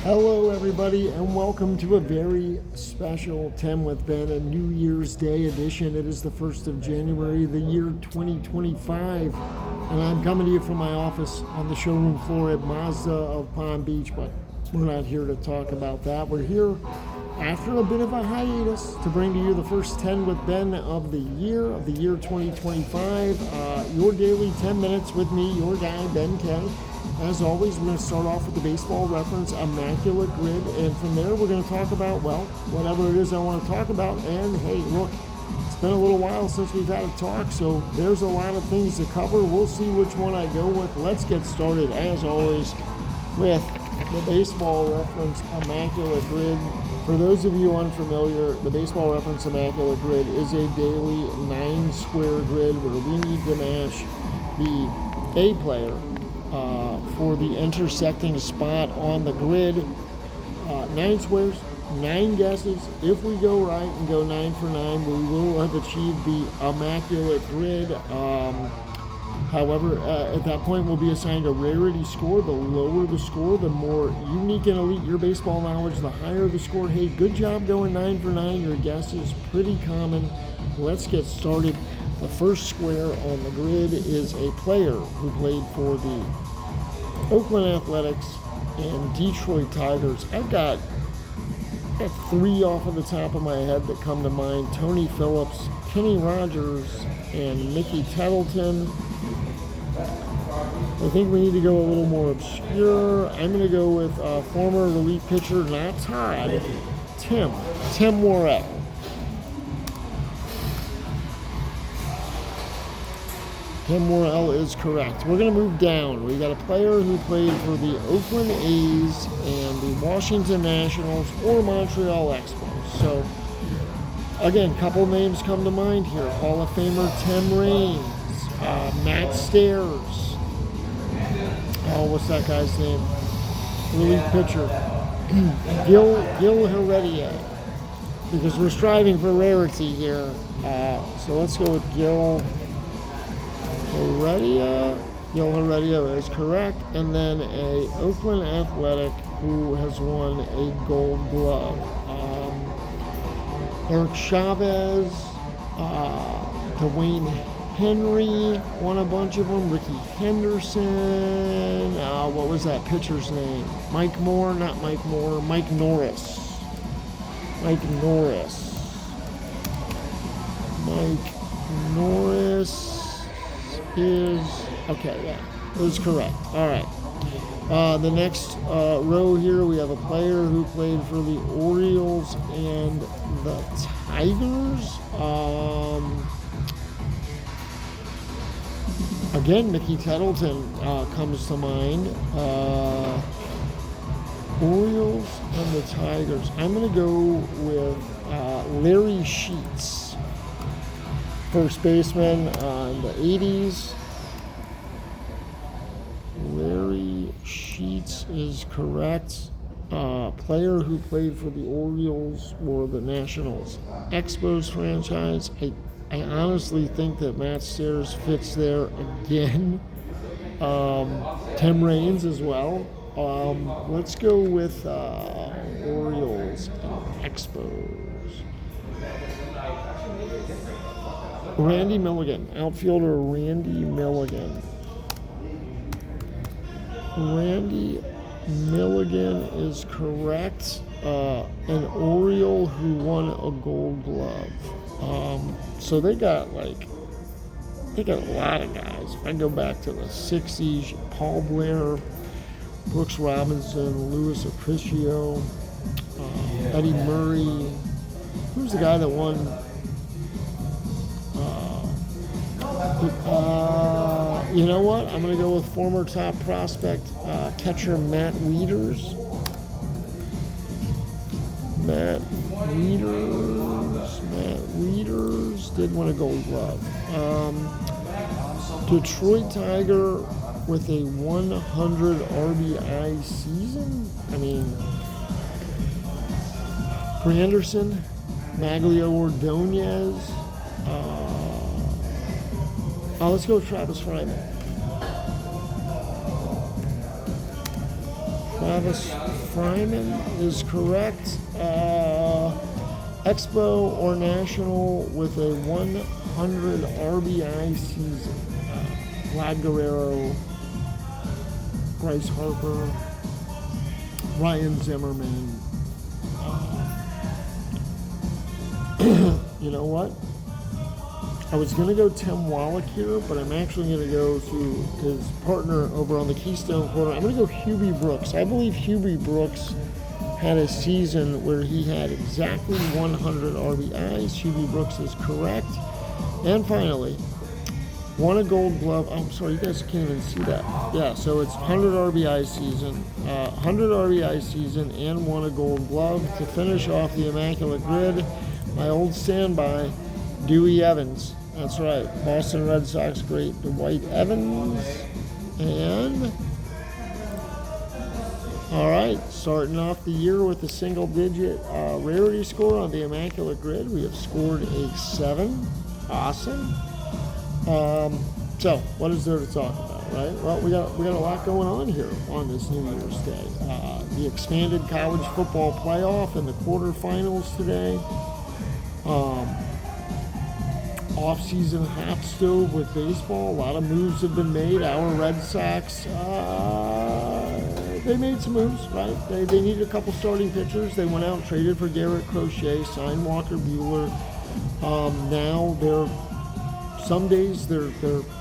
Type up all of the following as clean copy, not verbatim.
Hello everybody and welcome to a very special 10 with Ben, a New Year's Day edition. It is the 1st of January, the year 2025, and I'm coming to you from my office on the showroom floor at Mazda of Palm Beach, but we're not here to talk about that. We're here after a bit of a hiatus to bring to you the first 10 with Ben of the year 2025. Your daily 10 minutes with me, your guy, Ben K. As always, we're going to start off with the Baseball Reference Immaculate Grid, and from there we're going to talk about, well, whatever it is I want to talk about. And hey, look, it's been a little while since we've had a talk, so there's a lot of things to cover. We'll see which one I go with. Let's get started, as always, with the Baseball Reference Immaculate Grid. For those of you unfamiliar, the Baseball Reference Immaculate Grid is a daily 9-square grid where we need to match the A player for the intersecting spot on the grid. 9 squares, 9 guesses. If we go right and go 9 for 9, we will have achieved the Immaculate Grid. However, at that point, we'll be assigned a rarity score. The lower the score, the more unique and elite your baseball knowledge, the higher the score. Hey, good job going 9 for 9. Your guess is pretty common. Let's get started. The first square on the grid is a player who played for the Oakland Athletics and Detroit Tigers. I've got 3 off of the top of my head that come to mind: Tony Phillips, Kenny Rogers, and Mickey Tettleton. I think we need to go a little more obscure. I'm going to go with former relief pitcher, not Todd, Tim Morrell. Tim Morrell is correct. We're going to move down. We got a player who played for the Oakland A's and the Washington Nationals or Montreal Expos. So, again, a couple names come to mind here. Hall of Famer Tim Raines, Matt Stairs. Oh, what's that guy's name? Relief pitcher. Gil Heredia. Because we're striving for rarity here. So let's go with Gil Heredia. Gil Heredia is correct. And then a Oakland Athletic who has won a Gold Glove. Eric Chavez, Dwayne Henry won a bunch of them. Ricky Henderson. What was that pitcher's name? Mike Moore, not Mike Moore. Mike Norris. Mike Norris is, okay, yeah, is correct. All right. The next row here, we have a player who played for the Orioles and the Tigers. Again, Mickey Tettleton comes to mind. Orioles and the Tigers. I'm going to go with Larry Sheets, first baseman in the 80s. Larry Sheets is correct. Player who played for the Orioles or the Nationals Expos franchise. I honestly think that Matt Stairs fits there again. Tim Raines as well. Let's go with Orioles and Expos. Randy Milligan, outfielder Randy Milligan. Randy Milligan is correct. An Oriole who won a Gold Glove. So they got a lot of guys. If I go back to the 60s, Paul Blair, Brooks Robinson, Louis Aparicio, Eddie Murray. Who's the guy that won? You know what? I'm going to go with former top prospect catcher Matt Wieters. Matt Wieters did win a Gold Glove. Detroit Tiger with a 100 RBI season. I mean, Anderson, Maglio Ordonez. Let's go with Travis Fryman. Travis Fryman is correct. Expo or National with a 100 RBI season. Vlad Guerrero, Bryce Harper, Ryan Zimmerman. You know what? I was going to go Tim Wallach here, but I'm actually going to go through his partner over on the Keystone Corner. I'm going to go Hubie Brooks. I believe Hubie Brooks had a season where he had exactly 100 RBIs. Hubie Brooks is correct. And finally, won a Gold Glove. Oh, I'm sorry, you guys can't even see that. Yeah, so it's 100 RBI season, 100 RBI season, and won a Gold Glove to finish off the Immaculate Grid. My old standby, Dewey Evans. That's right, Boston Red Sox great Dwight Evans. And all right, starting off the year with a single-digit rarity score on the Immaculate Grid. We have scored a 7. Awesome. So, what is there to talk about, right? Well, we got a lot going on here on this New Year's Day. The expanded college football playoff and the quarterfinals today. Off-season hot stove with baseball. A lot of moves have been made. Our Red Sox, they made some moves, right? They needed a couple starting pitchers. They went out and traded for Garrett Crochet, signed Walker Buehler. Now some days they're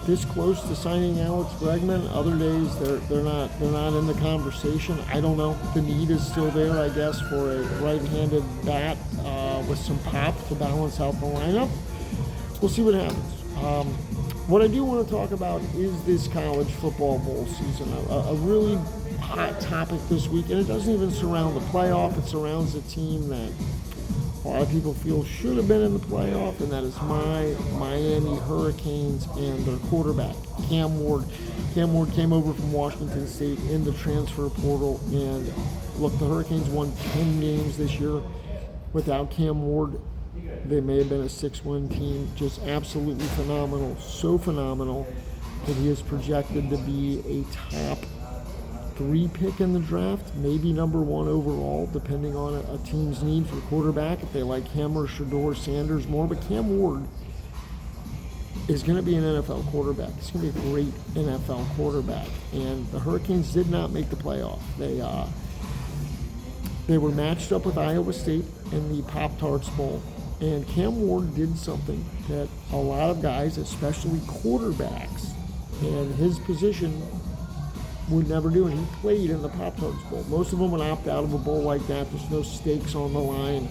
this close to signing Alex Bregman. Other days they're not in the conversation. I don't know. The need is still there, I guess, for a right-handed bat with some pop to balance out the lineup. We'll see what happens. What I do want to talk about is this college football bowl season. A really hot topic this week, and it doesn't even surround the playoff. It surrounds a team that a lot of people feel should have been in the playoff, and that is my Miami Hurricanes and their quarterback, Cam Ward. Cam Ward came over from Washington State in the transfer portal, and look, the Hurricanes won 10 games this year without Cam Ward. They may have been a 6-win team, just absolutely phenomenal, so phenomenal that he is projected to be a top 3 pick in the draft, maybe number 1 overall, depending on a team's need for quarterback, if they like him or Shedeur Sanders more. But Cam Ward is going to be an NFL quarterback. He's going to be a great NFL quarterback. And the Hurricanes did not make the playoff. They were matched up with Iowa State in the Pop-Tarts Bowl. And Cam Ward did something that a lot of guys, especially quarterbacks, in his position would never do, and he played in the Pop-Tarts Bowl. Most of them would opt out of a bowl like that. There's no stakes on the line.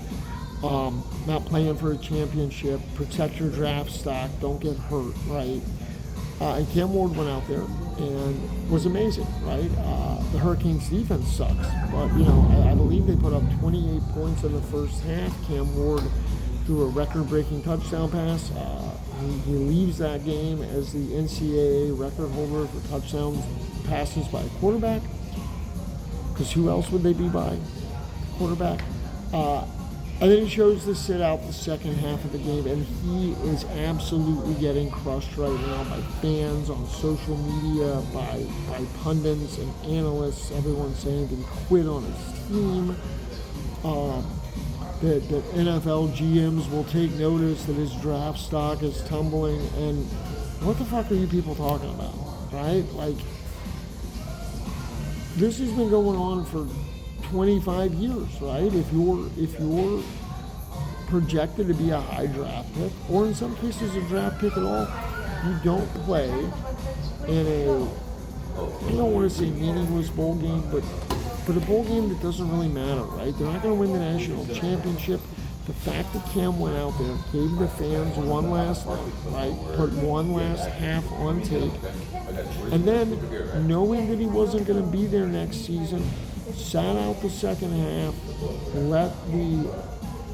Not playing for a championship. Protect your draft stock. Don't get hurt, right? And Cam Ward went out there and was amazing, right? The Hurricanes' defense sucks, but I believe they put up 28 points in the first half. Cam Ward threw a record-breaking touchdown pass. He leaves that game as the NCAA record holder for touchdowns passes by a quarterback, because who else would they be by? Quarterback. And then he chose to sit out the second half of the game, and he is absolutely getting crushed right now by fans on social media, by pundits and analysts. Everyone's saying he can quit on his team. That NFL GMs will take notice that his draft stock is tumbling, and what the fuck are you people talking about, right? Like, this has been going on for 25 years, right? If you're projected to be a high draft pick, or in some cases a draft pick at all, you don't play in I don't want to say meaningless bowl game, but a bowl game that doesn't really matter, right? They're not going to win the national championship. The fact that Cam went out there, gave the fans one last night, right? Put one last half on tape. And then, knowing that he wasn't going to be there next season, sat out the second half, let the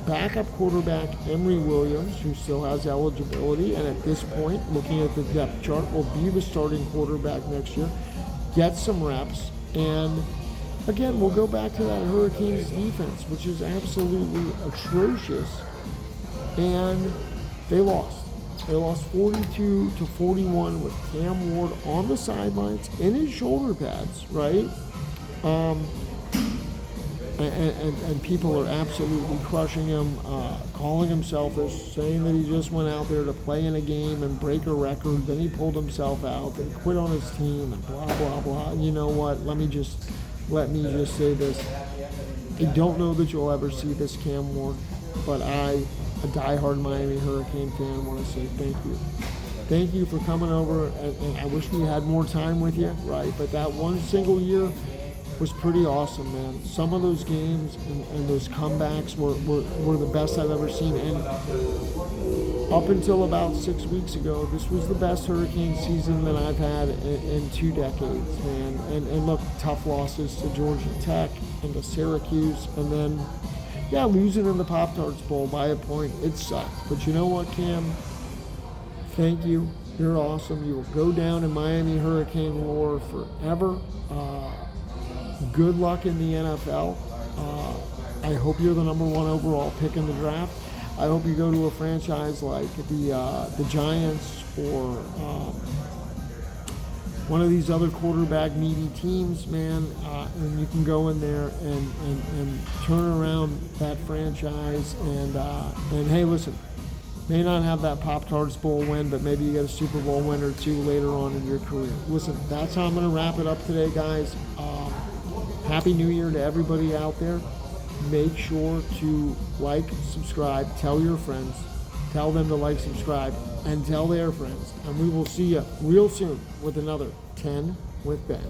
backup quarterback, Emory Williams, who still has eligibility, and at this point, looking at the depth chart, will be the starting quarterback next year, get some reps, and again, we'll go back to that Hurricanes defense, which is absolutely atrocious, and they lost. They lost 42-41 with Cam Ward on the sidelines in his shoulder pads, right? and people are absolutely crushing him, calling him selfish, saying that he just went out there to play in a game and break a record. Then he pulled himself out and quit on his team and blah blah blah. And you know what? Let me just say this. I don't know that you'll ever see this, Cam Ward, but I, a diehard Miami Hurricane fan, want to say thank you. Thank you for coming over, and I wish we had more time with you, right? But that one single year was pretty awesome, man. Some of those games and those comebacks were the best I've ever seen. And up until about 6 weeks ago, this was the best Hurricane season that I've had in 2 decades, man. And look, tough losses to Georgia Tech and to Syracuse, and then, yeah, losing in the Pop-Tarts Bowl by a point. It sucked. But you know what, Cam? Thank you. You're awesome. You will go down in Miami Hurricane lore forever. Good luck in the NFL. I hope you're the number 1 overall pick in the draft. I hope you go to a franchise like the Giants or one of these other quarterback needy teams, man, and you can go in there and turn around that franchise. And hey, listen, may not have that Pop-Tarts Bowl win, but maybe you get a Super Bowl win or 2 later on in your career. Listen, that's how I'm going to wrap it up today, guys. Happy New Year to everybody out there. Make sure to like, subscribe, tell your friends, tell them to like, subscribe, and tell their friends. And we will see you real soon with another 10 with Ben.